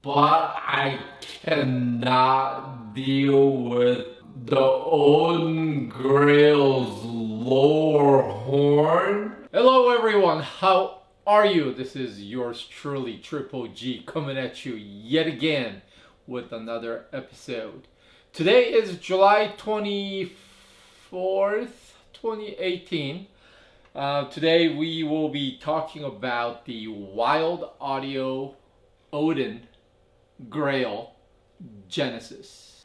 but I cannot deal with the Odin Grail's lower horn. Hello everyone, how are you? This is yours truly, Triple G, coming at you yet again with another episode. Today is July 24th, 2018. Today we will be talking about the Wylde Audio Odin Grail Genesis.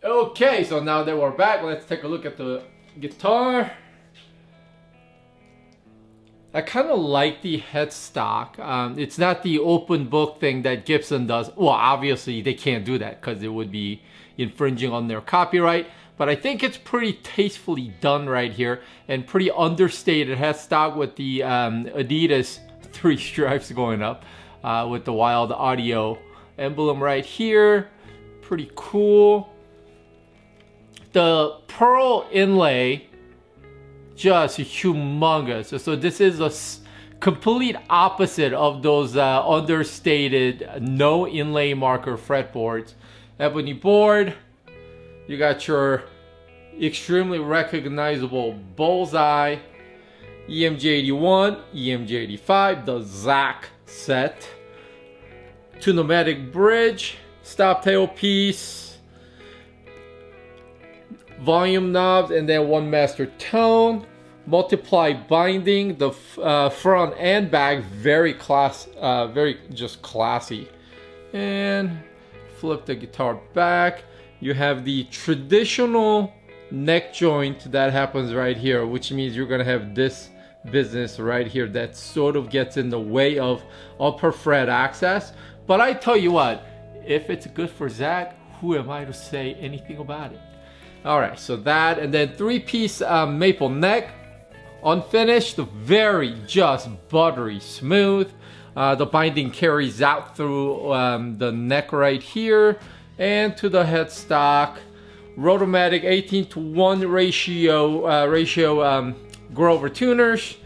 Okay, so now that we're back, let's take a look at the guitar. I kind of like the headstock. It's not the open book thing that Gibson does. Well, obviously they can't do that because it would be infringing on their copyright. But I think it's pretty tastefully done right here and pretty understated headstock with the Adidas 3 stripes going up with the Wylde Audio emblem right here. Pretty cool. The pearl inlay, just humongous. So this is a complete opposite of those understated no inlay marker fretboards. Ebony board, you got your extremely recognizable bullseye, EMG81, EMG85, the Zach set, 2 pneumatic bridge, stop tail piece, volume knobs, and then 1 master tone, multiply binding, the front and back, very just classy. And flip the guitar back, you have the traditional neck joint that happens right here, which means you're gonna have this business right here that sort of gets in the way of upper fret access. But I tell you what, if it's good for Zach, who am I to say anything about it? All right, so that, and then 3-piece maple neck, unfinished, very just buttery smooth. The binding carries out through the neck right here and to the headstock. Rotomatic 18:1 ratio Grover tuners.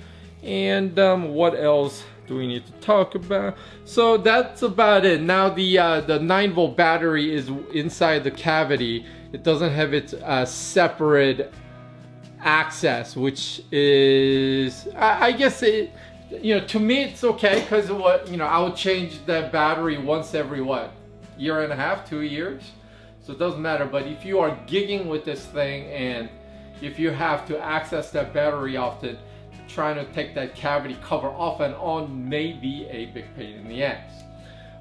And what else do we need to talk about? So that's about it. Now the 9-volt battery is inside the cavity. It doesn't have its separate access, which is, I guess it, to me it's okay because I would change that battery once every year and a half, 2 years. So it doesn't matter. But if you are gigging with this thing and if you have to access that battery often, trying to take that cavity cover off and on may be a big pain in the ass.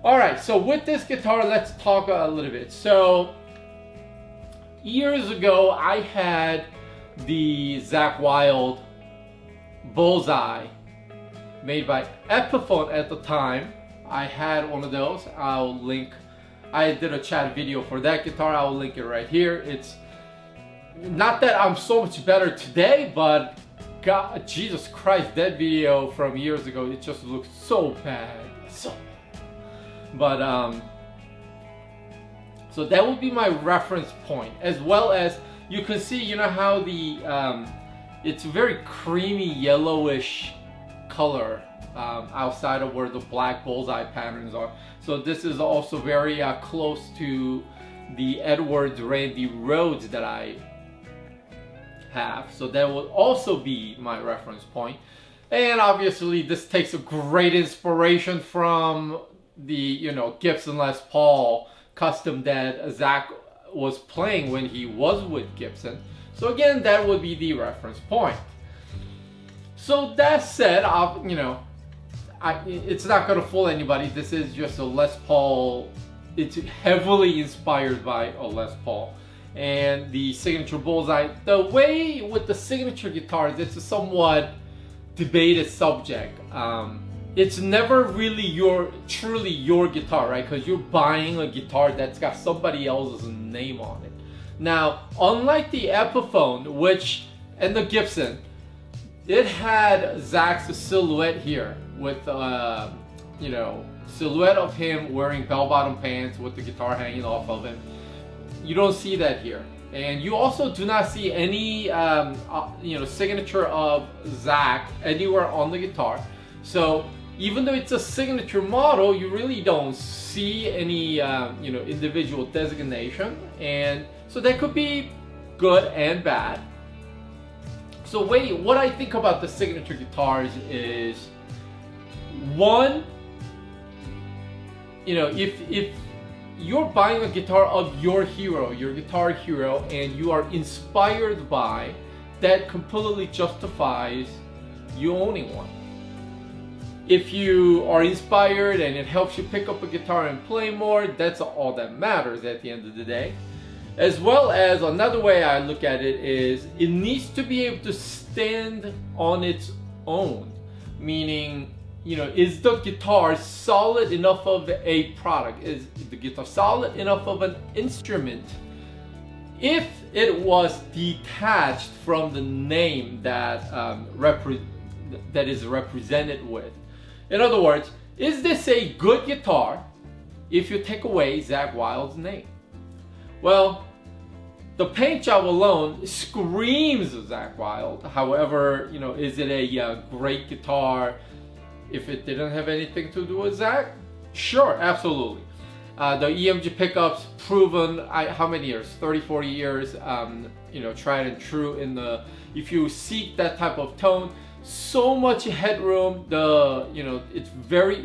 All right, so with this guitar, let's talk a little bit. So years ago, I had the Zakk Wylde Bullseye made by Epiphone at the time. I had one of those. I'll link, I did a chat video for that guitar. I'll link it right here. It's not that I'm so much better today, but God, Jesus Christ, that video from years ago, it just looks so bad. So bad. But, so that would be my reference point, as well as you can see, you know how the, it's very creamy yellowish color outside of where the black bullseye patterns are. So this is also very close to the Edwards Randy Rhodes that I have. So that will also be my reference point. And obviously this takes a great inspiration from the, you know, Gibson Les Paul custom that Zach was playing when he was with Gibson. So again, that would be the reference point. So that said, you know, it's not going to fool anybody. This is just a Les Paul. It's heavily inspired by a Les Paul. And the signature bullseye, the way with the signature guitars, it's a somewhat debated subject. It's never really truly your guitar, right? Because you're buying a guitar that's got somebody else's name on it. Now, unlike the Epiphone, and the Gibson, it had Zach's silhouette here with, you know, silhouette of him wearing bell-bottom pants with the guitar hanging off of him. You don't see that here. And you also do not see any, you know, signature of Zach anywhere on the guitar. So even though it's a signature model, you really don't see any, you know, individual designation. And so that could be good and bad. So what I think about the signature guitars is, one, you know, if you're buying a guitar of your hero, your guitar hero, and you are inspired by, that completely justifies you owning one. If you are inspired and it helps you pick up a guitar and play more, that's all that matters at the end of the day. As well as another way I look at it is, it needs to be able to stand on its own. Meaning, you know, is the guitar solid enough of a product? Is the guitar solid enough of an instrument? If it was detached from the name that that is represented with. In other words, is this a good guitar if you take away Zach Wylde's name? Well, the paint job alone screams Zach Wylde. However, you know, is it a great guitar if it didn't have anything to do with Zach? Sure, absolutely. The EMG pickups proven, how many years? 30, 40 years, you know, tried and true in the, if you seek that type of tone, so much headroom, you know, it's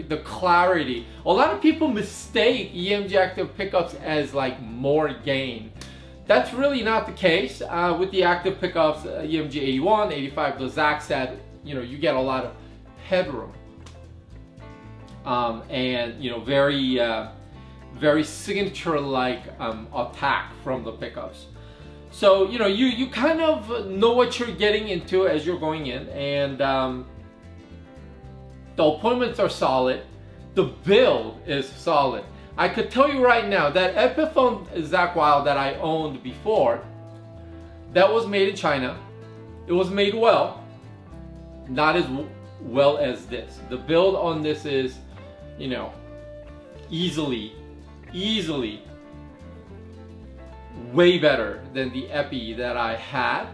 the clarity. A lot of people mistake EMG active pickups as like more gain. That's really not the case. With the active pickups, EMG 81, 85, the Zach said, you know, you get a lot of headroom. And, you know, very signature-like attack from the pickups. So, you know, you kind of know what you're getting into as you're going in, and the appointments are solid. The build is solid. I could tell you right now that Epiphone Zach Wylde that I owned before, that was made in China. It was made well, not as well as this. The build on this is, you know, easily way better than the Epi that I had.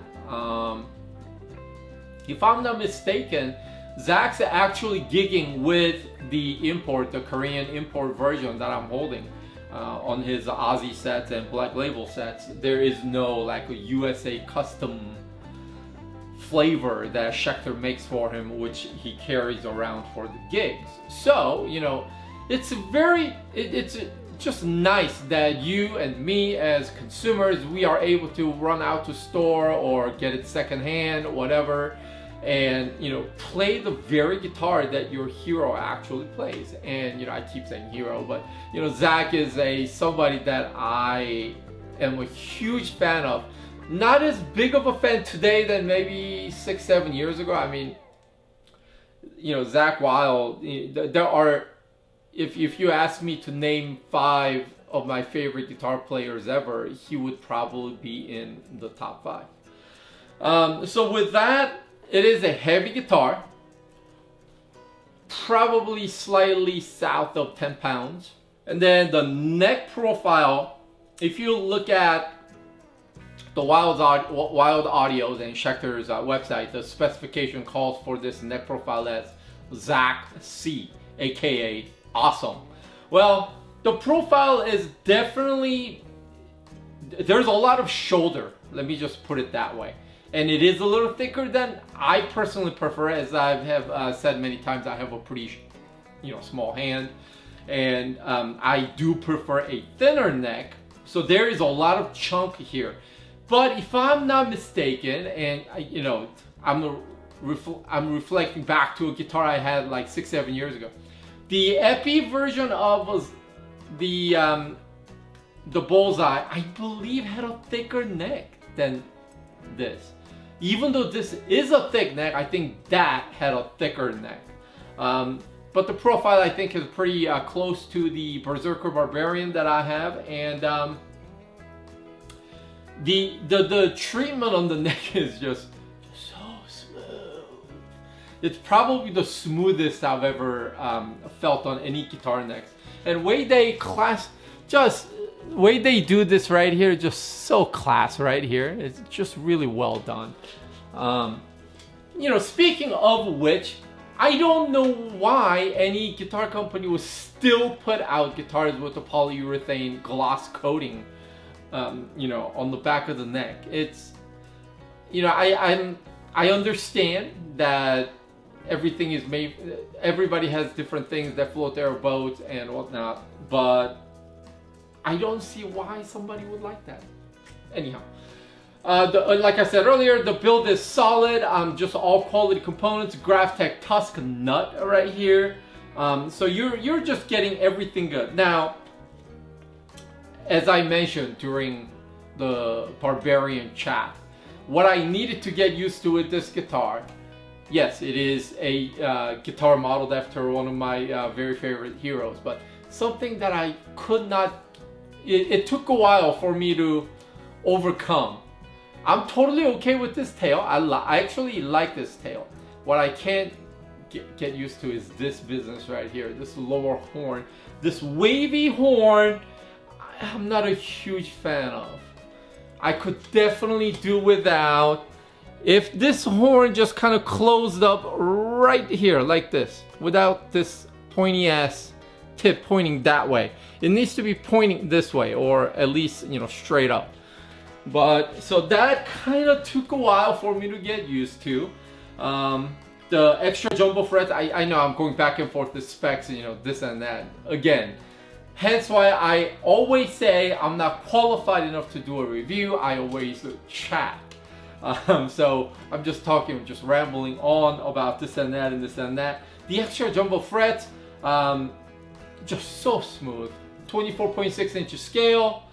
If I'm not mistaken, Zach's actually gigging with the import, the Korean import version that I'm holding on his Aussie sets and Black Label sets. There is no like a USA custom flavor that Schecter makes for him, which he carries around for the gigs. So, you know, it's just nice that you and me as consumers, we are able to run out to store or get it secondhand, whatever, and, you know, play the very guitar that your hero actually plays. And, you know, I keep saying hero, but, you know, Zach is somebody that I am a huge fan of. Not as big of a fan today than maybe 6-7 years ago. I mean, you know, Zach Wylde, there are, if you ask me to name 5 of my favorite guitar players ever, he would probably be in the top 5. So with that, it is a heavy guitar, probably slightly south of 10 pounds. And then the neck profile, if you look at the Wylde Audio and Schecter's website, the specification calls for this neck profile as Zach C, aka awesome. Well, the profile is definitely, there's a lot of shoulder, let me just put it that way. And it is a little thicker than I personally prefer. As I have said many times, I have a pretty, small hand, and I do prefer a thinner neck. So there is a lot of chunk here. But if I'm not mistaken, and I'm reflecting back to a guitar I had like 6-7 years ago, the Epi version of the Bullseye, I believe, had a thicker neck than this. Even though this is a thick neck, I think that had a thicker neck. But the profile, I think, is pretty close to the Berserker Barbarian that I have, and the treatment on the neck is just so smooth. It's probably the smoothest I've ever felt on any guitar necks. And way they do this right here, just so class right here. It's just really well done. Speaking of which, I don't know why any guitar company would still put out guitars with a polyurethane gloss coating, on the back of the neck. It's, I understand that everything is made, everybody has different things that float their boats and whatnot, but I don't see why somebody would like that. Anyhow, like I said earlier, the build is solid. Just all quality components. GrafTech Tusk nut right here. So you're just getting everything good. Now, as I mentioned during the Barbarian chat, what I needed to get used to with this guitar, yes, it is a guitar modeled after one of my very favorite heroes, but something that I could not, it took a while for me to overcome. I'm totally okay with this tail. I actually like this tail. What I can't get used to is this business right here, this lower horn. This wavy horn, I'm not a huge fan of. I could definitely do without if this horn just kind of closed up right here like this, without this pointy ass tip pointing that way. It needs to be pointing this way, or at least, straight up. But so that kind of took a while for me to get used to. The extra jumbo frets, I know I'm going back and forth with specs, this and that again. Hence why I always say I'm not qualified enough to do a review. I always chat. So I'm just rambling on about this and that and this and that. The extra jumbo frets, just so smooth. 24.6 inch scale.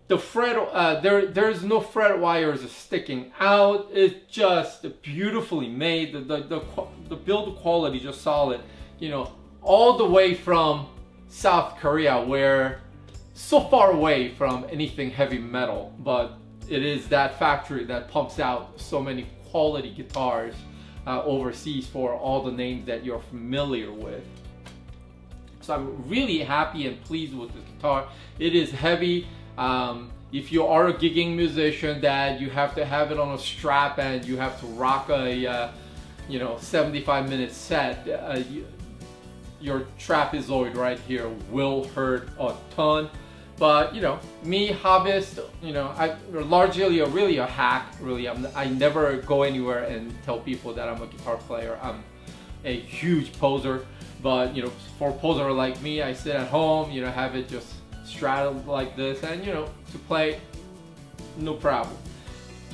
The fret, there's no fret wires sticking out. It's just beautifully made. The build quality just solid. All the way from South Korea, where so far away from anything heavy metal, but it is that factory that pumps out so many quality guitars overseas for all the names that you're familiar with. So I'm really happy and pleased with this guitar. It is heavy. If you are a gigging musician that you have to have it on a strap and you have to rock a 75-minute set, your trapezoid right here will hurt a ton. But me, hobbyist, I'm largely really a hack. Really, I never go anywhere and tell people that I'm a guitar player. I'm a huge poser. But for a poser like me, I sit at home, have it just straddled like this, and to play, no problem.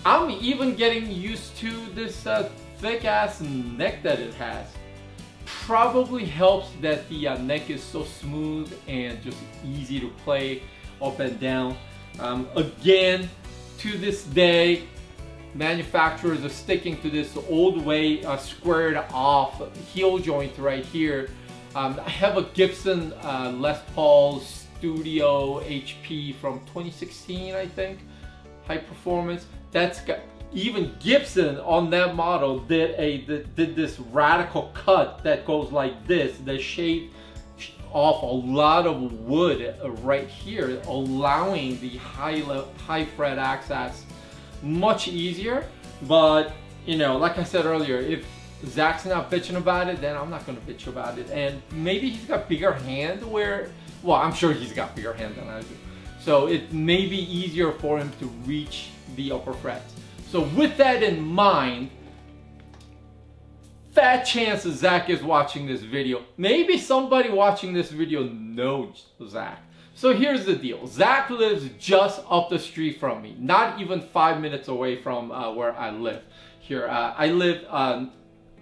I'm even getting used to this thick ass neck that it has. Probably helps that the neck is so smooth and just easy to play up and down. Again, to this day, manufacturers are sticking to this old way squared off heel joint right here. I have a Gibson Les Paul Studio HP from 2016, I think. High performance. That's got, even Gibson on that model did this radical cut that goes like this, that shaved off a lot of wood right here, allowing the high fret access much easier. But you know, like I said earlier, if Zach's not bitching about it, then I'm not gonna bitch about it. And maybe he's got bigger hand where, well, I'm sure he's got bigger hand than I do. So it may be easier for him to reach the upper frets. So with that in mind, fat chance Zach is watching this video. Maybe somebody watching this video knows Zach. So here's the deal. Zach lives just up the street from me, not even 5 minutes away from where I live. Here, I live a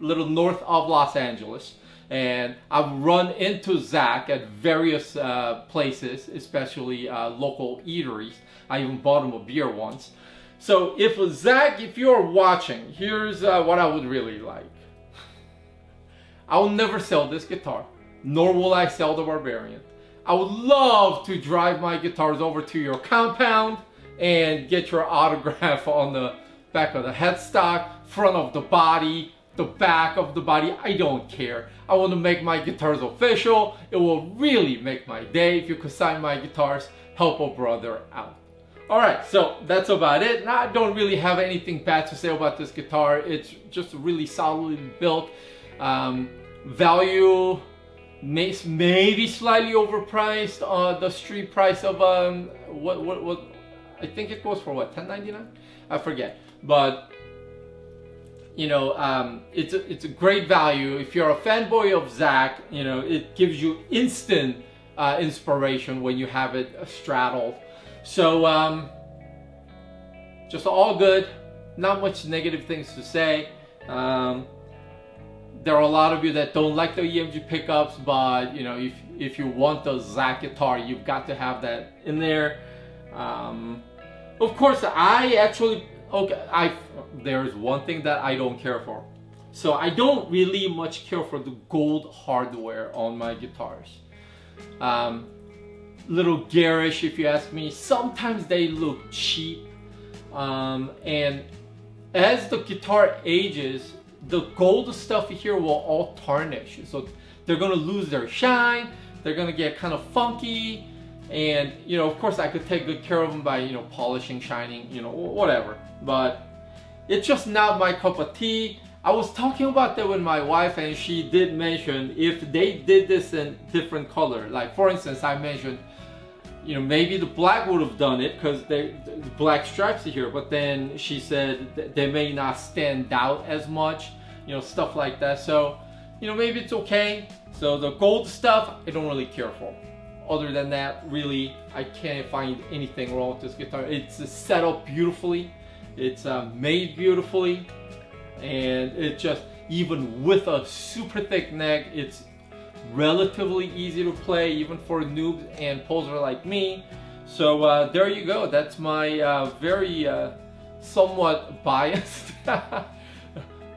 little north of Los Angeles, and I've run into Zach at various places, especially local eateries. I even bought him a beer once. So if Zach, if you're watching, here's what I would really like. I will never sell this guitar, nor will I sell the Barbarian. I would love to drive my guitars over to your compound and get your autograph on the back of the headstock, front of the body, the back of the body. I don't care. I want to make my guitars official. It will really make my day if you could sign my guitars, help a brother out. Alright, so that's about it. Now, I don't really have anything bad to say about this guitar. It's just really solidly built. Value maybe slightly overpriced. The street price of what I think it goes for what, $10.99? I forget. But you know, it's a great value. If you're a fanboy of Zach, you know, it gives you instant inspiration when you have it straddled. So just all good, not much negative things to say. There are a lot of you that don't like the EMG pickups, but you know, if you want the Zach guitar, you've got to have that in there. Of course, I actually, there's one thing that I don't care for. So I don't really much care for the gold hardware on my guitars. Little garish, if you ask me. Sometimes they look cheap, and as the guitar ages, the gold stuff here will all tarnish. So they're gonna lose their shine, they're gonna get kind of funky, and you know, of course I could take good care of them by, you know, polishing, shining, you know, whatever. But it's just not my cup of tea. I was talking about that with my wife, and she did mention if they did this in different color. Like for instance, I mentioned, you know, maybe the black would have done it because the black stripes are here, but then she said they may not stand out as much, you know, stuff like that. So, you know, maybe it's okay. So the gold stuff, I don't really care for. Other than that, really, I can't find anything wrong with this guitar. It's set up beautifully, it's made beautifully, and it just, even with a super thick neck, it's relatively easy to play even for noobs and poser like me. So there you go. That's my very somewhat biased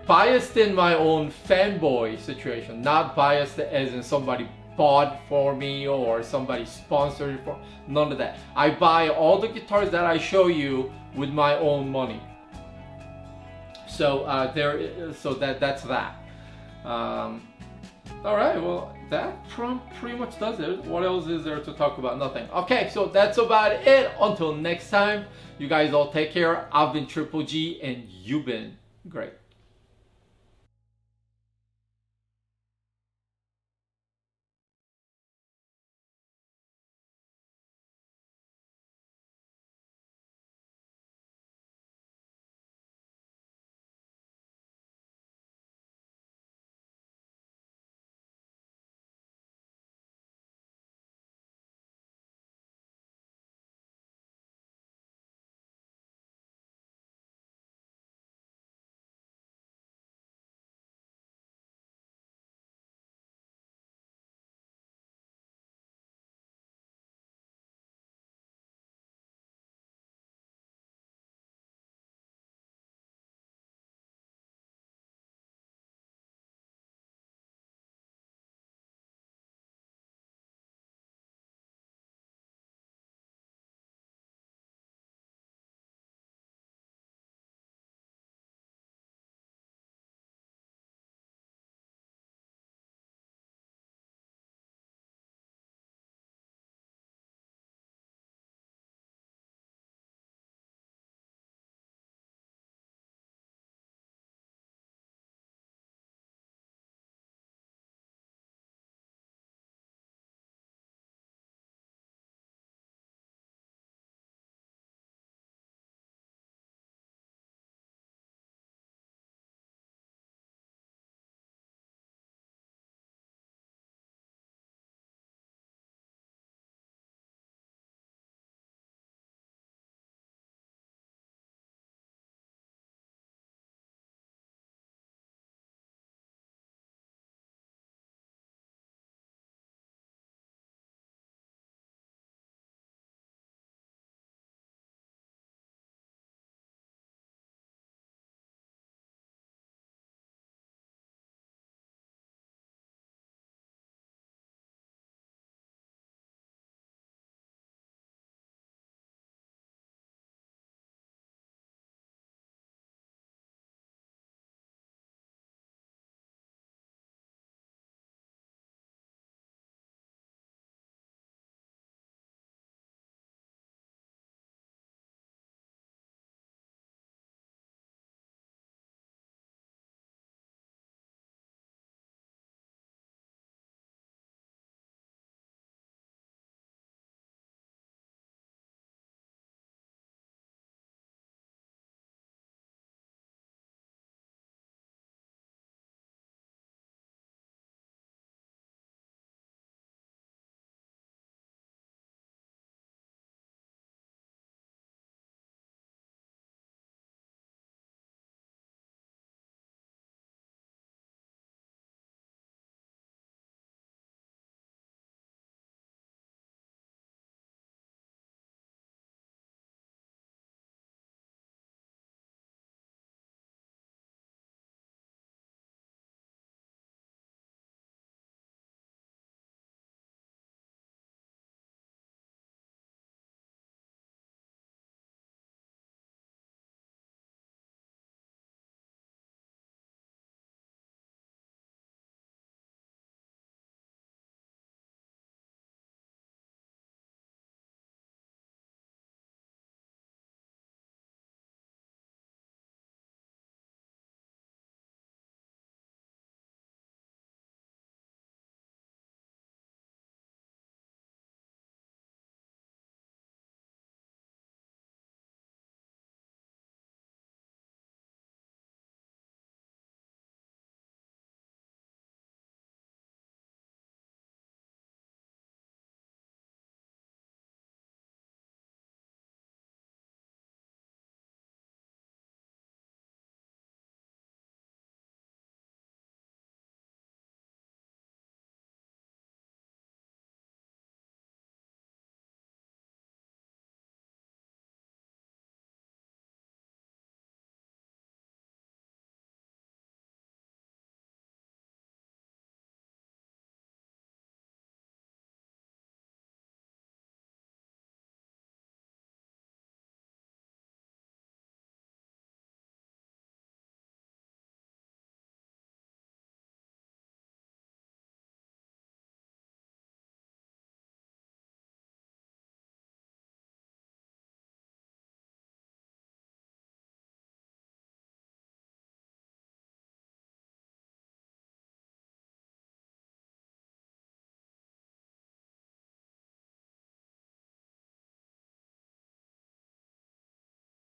biased in my own fanboy situation, not biased as in somebody bought for me or somebody sponsored for, none of that. I buy all the guitars that I show you with my own money. So that's that. All right, well, that pretty much does it. What else is there to talk about? Nothing. Okay, so that's about it. Until next time, you guys all take care. I've been Triple G, and you've been great.